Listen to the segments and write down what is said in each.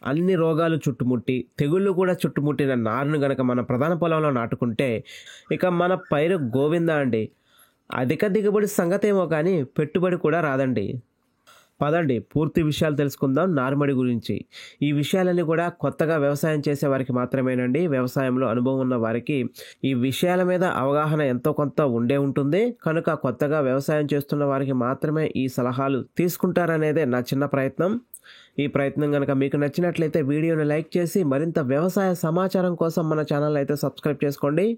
అన్ని రోగాలు చుట్టుముట్టి, తెగుళ్ళు కూడా చుట్టుముట్టిన నారును గనక మన ప్రధాన పొలంలో నాటుకుంటే, ఇక మన పైరు గోవిందా అండి. అధిక దిగుబడి సంగతేమో కానీ, పెట్టుబడి కూడా రాదండి. పదండి పూర్తి విషయాలు తెలుసుకుందాం నారుమడి గురించి. ఈ విషయాలన్నీ కూడా కొత్తగా వ్యవసాయం చేసే వారికి మాత్రమేనండి. వ్యవసాయంలో అనుభవం ఉన్న వారికి ఈ విషయాల మీద అవగాహన ఎంతో కొంత ఉండే ఉంటుంది. కనుక కొత్తగా వ్యవసాయం చేస్తున్న వారికి మాత్రమే ఈ సలహాలు తీసుకుంటారనేదే నా చిన్న ప్రయత్నం. ఈ ప్రయత్నం గనక మీకు నచ్చినట్లయితే వీడియోని లైక్ చేసి మరింత వ్యవసాయ సమాచారం కోసం మన ఛానల్ అయితే సబ్స్క్రైబ్ చేసుకోండి.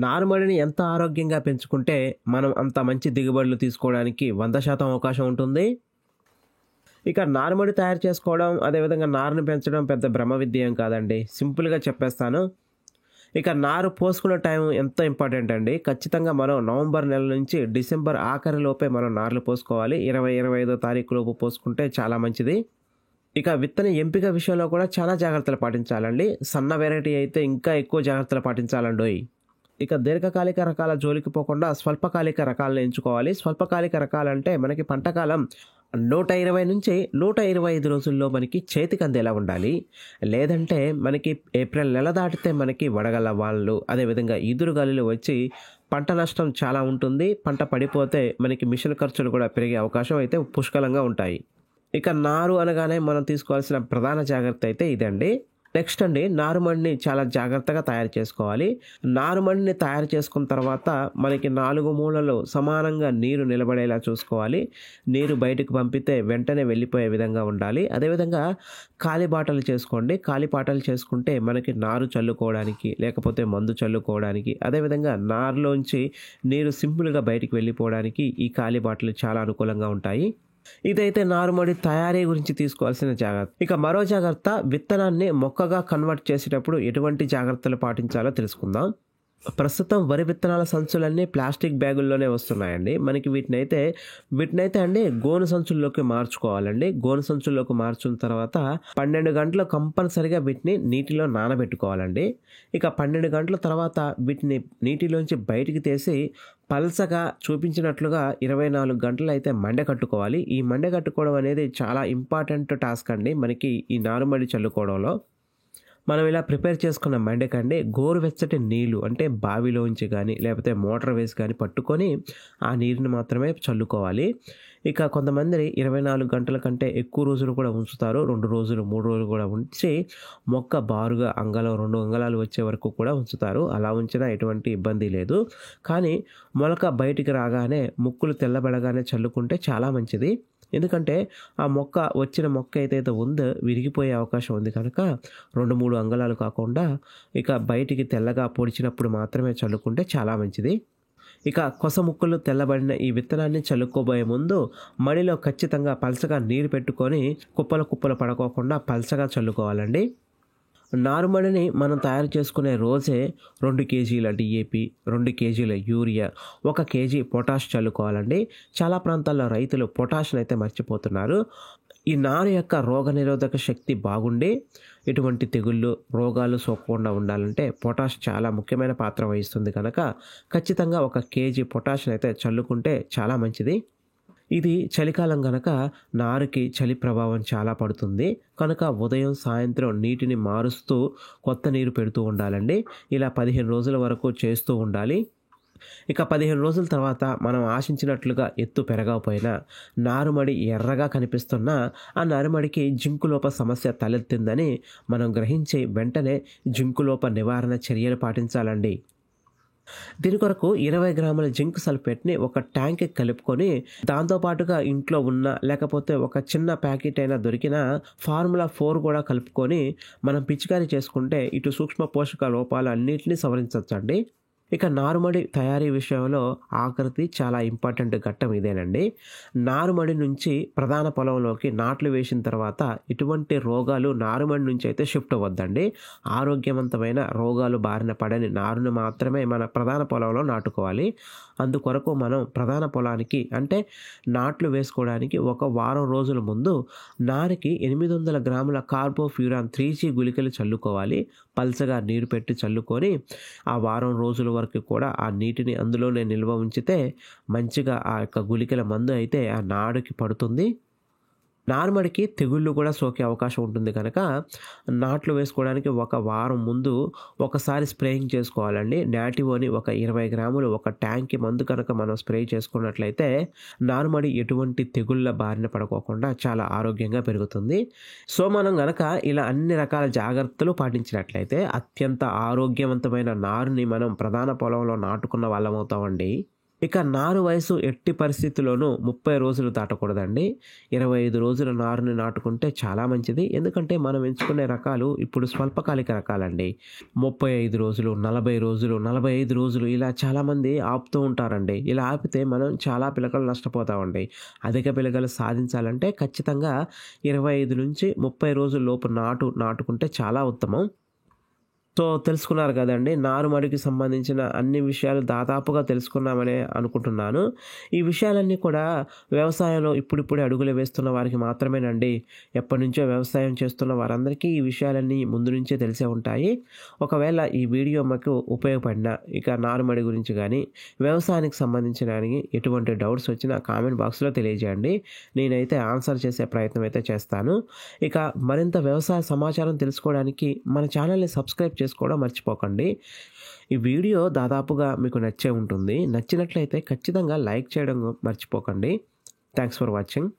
నారుమడిని ఎంత ఆరోగ్యంగా పెంచుకుంటే మనం అంత మంచి దిగుబడులు తీసుకోవడానికి 100% అవకాశం ఉంటుంది. ఇక నారుమడి తయారు చేసుకోవడం, అదేవిధంగా నారుని పెంచడం పెద్ద బ్రహ్మ విద్య ఏం కాదండి. సింపుల్గా చెప్పేస్తాను. ఇక నారు పోసుకునే టైం ఎంత ఇంపార్టెంట్ అండి. ఖచ్చితంగా మనం నవంబర్ నెల నుంచి డిసెంబర్ ఆఖరి లోపే మనం నార్లు పోసుకోవాలి. 20-25 తారీఖు లోపు పోసుకుంటే చాలా మంచిది. ఇక విత్తన ఎంపిక విషయంలో కూడా చాలా జాగ్రత్తలు పాటించాలండి. సన్న వెరైటీ అయితే ఇంకా ఎక్కువ జాగ్రత్తలు పాటించాలండోయ్. ఇక దీర్ఘకాలిక రకాల జోలికి పోకుండా స్వల్పకాలిక రకాలను ఎంచుకోవాలి. స్వల్పకాలిక రకాలంటే మనకి పంటకాలం 120 నుంచి 125 రోజుల్లో మనకి చేతికి అందేలా ఉండాలి. లేదంటే మనకి ఏప్రిల్ నెల దాటితే మనకి వడగళ్ళ వానలు, అదేవిధంగా ఈదురుగాలులు వచ్చి పంట నష్టం చాలా ఉంటుంది. పంట పడిపోతే మనకి మిషన్ ఖర్చులు కూడా పెరిగే అవకాశం అయితే పుష్కలంగా ఉంటాయి. ఇక నారు అనగానే మనం తీసుకోవాల్సిన ప్రధాన జాగ్రత్త అయితే ఇదండి. నెక్స్ట్ అండి, నారుమడిని చాలా జాగ్రత్తగా తయారు చేసుకోవాలి. నారుమడిని తయారు చేసుకున్న తర్వాత మనకి 4 మూలలు సమానంగా నీరు నిలబడేలా చూసుకోవాలి. నీరు బయటకు పంపితే వెంటనే వెళ్ళిపోయే విధంగా ఉండాలి. అదేవిధంగా కాలిబాటలు చేసుకోండి. కాలిబాటలు చేసుకుంటే మనకి నారు చల్లుకోవడానికి, లేకపోతే మందు చల్లుకోవడానికి, అదేవిధంగా నారులోంచి నీరు సింపుల్గా బయటికి వెళ్ళిపోవడానికి ఈ కాలిబాటలు చాలా అనుకూలంగా ఉంటాయి. ఇదైతే నారుమడి తయారీ గురించి తీసుకోవాల్సిన జాగ్రత్త. ఇక మరో జాగ్రత్త, విత్తనాన్ని మొక్కగా కన్వర్ట్ చేసేటప్పుడు ఎటువంటి జాగ్రత్తలు పాటించాలో తెలుసుకుందాం. ప్రస్తుతం వరి విత్తనాల సంచులన్నీ ప్లాస్టిక్ బ్యాగుల్లోనే వస్తున్నాయండి. మనకి వీటినైతే అండి గోను సంచుల్లోకి మార్చుకోవాలండి. గోను సంచుల్లోకి మార్చిన తర్వాత 12 గంటలు కంపల్సరిగా వీటిని నీటిలో నానబెట్టుకోవాలండి. ఇక 12 గంటల తర్వాత వీటిని నీటిలోంచి బయటికి తీసి పల్చగా చూపించినట్లుగా 24 గంటలు అయితే మండకట్టుకోవాలి. ఈ మండకట్టుకోవడం అనేది చాలా ఇంపార్టెంట్ టాస్క్ అండి మనకి ఈ నారుమడి చల్లుకోవడంలో. మనం ఇలా ప్రిపేర్ చేసుకున్న మండకండి గోరువెచ్చటి నీళ్ళు అంటే బావిలోంచి కానీ లేకపోతే మోటార్ వేసి కానీ పట్టుకొని ఆ నీరుని మాత్రమే చల్లుకోవాలి. ఇక కొంతమంది 24 గంటల కంటే ఎక్కువ రోజులు కూడా ఉంచుతారు. 2 రోజులు 3 రోజులు కూడా ఉంచి మొక్క బారుగా అంగళం 2 అంగళాలు వచ్చే వరకు కూడా ఉంచుతారు. అలా ఉంచినా ఎటువంటి ఇబ్బంది లేదు. కానీ మొలక బయటికి రాగానే ముక్కులు తెల్లబడగానే చల్లుకుంటే చాలా మంచిది. ఎందుకంటే వచ్చిన మొక్క ఏదైతే ఉందో విరిగిపోయే అవకాశం ఉంది కనుక 2-3 అంగుళాలు కాకుండా ఇక బయటికి తెల్లగా పొడిచినప్పుడు మాత్రమే చల్లుకుంటే చాలా మంచిది. ఇక కొస ముక్కలు తెల్లబడిన ఈ విత్తనాన్ని చల్లుకోబోయే ముందు మడిలో ఖచ్చితంగా పలచగా నీరు పెట్టుకొని కుప్పలు పడుకోకుండా పలచగా చల్లుకోవాలండి. నారుమడిని మనం తయారు చేసుకునే రోజే 2 కేజీల DAP, 2 కేజీల యూరియా, 1 కేజీ పొటాష్ చల్లుకోవాలండి. చాలా ప్రాంతాల్లో రైతులు పొటాష్ని అయితే మర్చిపోతున్నారు. ఈ నారు యొక్క రోగనిరోధక శక్తి బాగుండి ఎటువంటి తెగుళ్ళు, రోగాలు సోకకుండా ఉండాలంటే పొటాష్ చాలా ముఖ్యమైన పాత్ర వహిస్తుంది కనుక ఖచ్చితంగా 1 కేజీ పొటాష్ని అయితే చల్లుకుంటే చాలా మంచిది. ఇది చలికాలం గనక నారుకి చలి ప్రభావం చాలా పడుతుంది కనుక ఉదయం సాయంత్రం నీటిని మారుస్తూ కొత్త నీరు పెడుతూ ఉండాలండి. ఇలా 15 రోజుల వరకు చేస్తూ ఉండాలి. ఇక 15 రోజుల తర్వాత మనం ఆశించినట్లుగా ఎత్తు పెరగకపోయినా నారుమడి ఎర్రగా కనిపిస్తున్నా ఆ నారుమడికి జింకులోప సమస్య తలెత్తిందని మనం గ్రహించి వెంటనే జింకులోప నివారణ చర్యలు పాటించాలండి. దీని కొరకు 20 గ్రాముల జింక్ సల్ఫేట్ని ఒక ట్యాంక్కి కలుపుకొని దాంతోపాటుగా ఇంట్లో ఉన్న లేకపోతే ఒక చిన్న ప్యాకెట్ అయినా దొరికిన ఫార్ములా 4 కూడా కలుపుకొని మనం పిచికారీ చేసుకుంటే ఇటు సూక్ష్మ పోషక లోపాలు అన్నింటినీ సవరించవచ్చండి. ఇక నారుమడి తయారీ విషయంలో ఆఖరిది చాలా ఇంపార్టెంట్ ఘట్టం ఇదేనండి. నారుమడి నుంచి ప్రధాన పొలంలోకి నాట్లు వేసిన తర్వాత ఎటువంటి రోగాలు నారుమడి నుంచి అయితే షిఫ్ట్ అవ్వద్దండి. ఆరోగ్యవంతమైన రోగాలు బారిన పడని నారును మాత్రమే మన ప్రధాన పొలంలో నాటుకోవాలి. అందుకొరకు మనం ప్రధాన పొలానికి అంటే నాట్లు వేసుకోవడానికి ఒక వారం రోజుల ముందు నారుకి 800 గ్రాముల కార్బోఫ్యూరాన్ 3G గుళికలు చల్లుకోవాలి. పల్చగా నీరు పెట్టి చల్లుకొని ఆ వారం రోజుల వరకు కూడా ఆ నీటిని అందులోనే నిల్వ ఉంచితే మంచిగా ఆ యొక్క గుళికల మందు అయితే ఆ నారుకి పడుతుంది. నారుమడికి తెగుళ్ళు కూడా సోకే అవకాశం ఉంటుంది కనుక నాట్లు వేసుకోవడానికి ఒక వారం ముందు ఒకసారి స్ప్రేయింగ్ చేసుకోవాలండి. నాటివోని ఒక 20 గ్రాములు ఒక ట్యాంక్‌కి మందు కనుక మనం స్ప్రే చేసుకున్నట్లయితే నారుమడి ఎటువంటి తెగుళ్ళ బారిన పడుకోకుండా చాలా ఆరోగ్యంగా పెరుగుతుంది. సో, మనం గనక ఇలా అన్ని రకాల జాగ్రత్తలు పాటించినట్లయితే అత్యంత ఆరోగ్యవంతమైన నారుని మనం ప్రధాన పొలంలో నాటుకున్న వాళ్ళమవుతామండి. ఇక నారు వయసు ఎట్టి పరిస్థితుల్లోనూ 30 రోజులు దాటకూడదండి. 25 రోజుల నారుని నాటుకుంటే చాలా మంచిది. ఎందుకంటే మనం ఎంచుకునే రకాలు ఇప్పుడు స్వల్పకాలిక రకాలండి. 35 రోజులు, 40 రోజులు, 45 రోజులు ఇలా చాలామంది ఆపుతూ ఉంటారండి. ఇలా ఆపితే మనం చాలా పిలకలు నష్టపోతామండి. అధిక పిలకలు సాధించాలంటే ఖచ్చితంగా 25-30 రోజుల లోపు నాటుకుంటే చాలా ఉత్తమం. సో, తెలుసుకున్నారు కదండీ! నారుమడికి సంబంధించిన అన్ని విషయాలు దాదాపుగా తెలుసుకున్నామనే అనుకుంటున్నాను. ఈ విషయాలన్నీ కూడా వ్యవసాయంలో ఇప్పుడిప్పుడే అడుగులు వేస్తున్న వారికి మాత్రమేనండి. ఎప్పటినుంచో వ్యవసాయం చేస్తున్న వారందరికీ ఈ విషయాలన్నీ ముందు నుంచే తెలిసే ఉంటాయి. ఒకవేళ ఈ వీడియో మీకు ఉపయోగపడినా, ఇక నారుమడి గురించి గానీ, వ్యవసాయానికి సంబంధించిన గానీ ఎటువంటి డౌట్స్ వచ్చినా కామెంట్ బాక్స్‌లో తెలియజేయండి. నేనైతే ఆన్సర్ చేసే ప్రయత్నం అయితే చేస్తాను. ఇక మరింత వ్యవసాయ సమాచారం తెలుసుకోవడానికి మన ఛానల్‌ని సబ్స్క్రైబ్ చేసుకోవడం మర్చిపోకండి. ఈ వీడియో దాదాపుగా మీకు నచ్చే ఉంటుంది. నచ్చినట్లయితే ఖచ్చితంగా లైక్ చేయడం మర్చిపోకండి. Thanks for watching.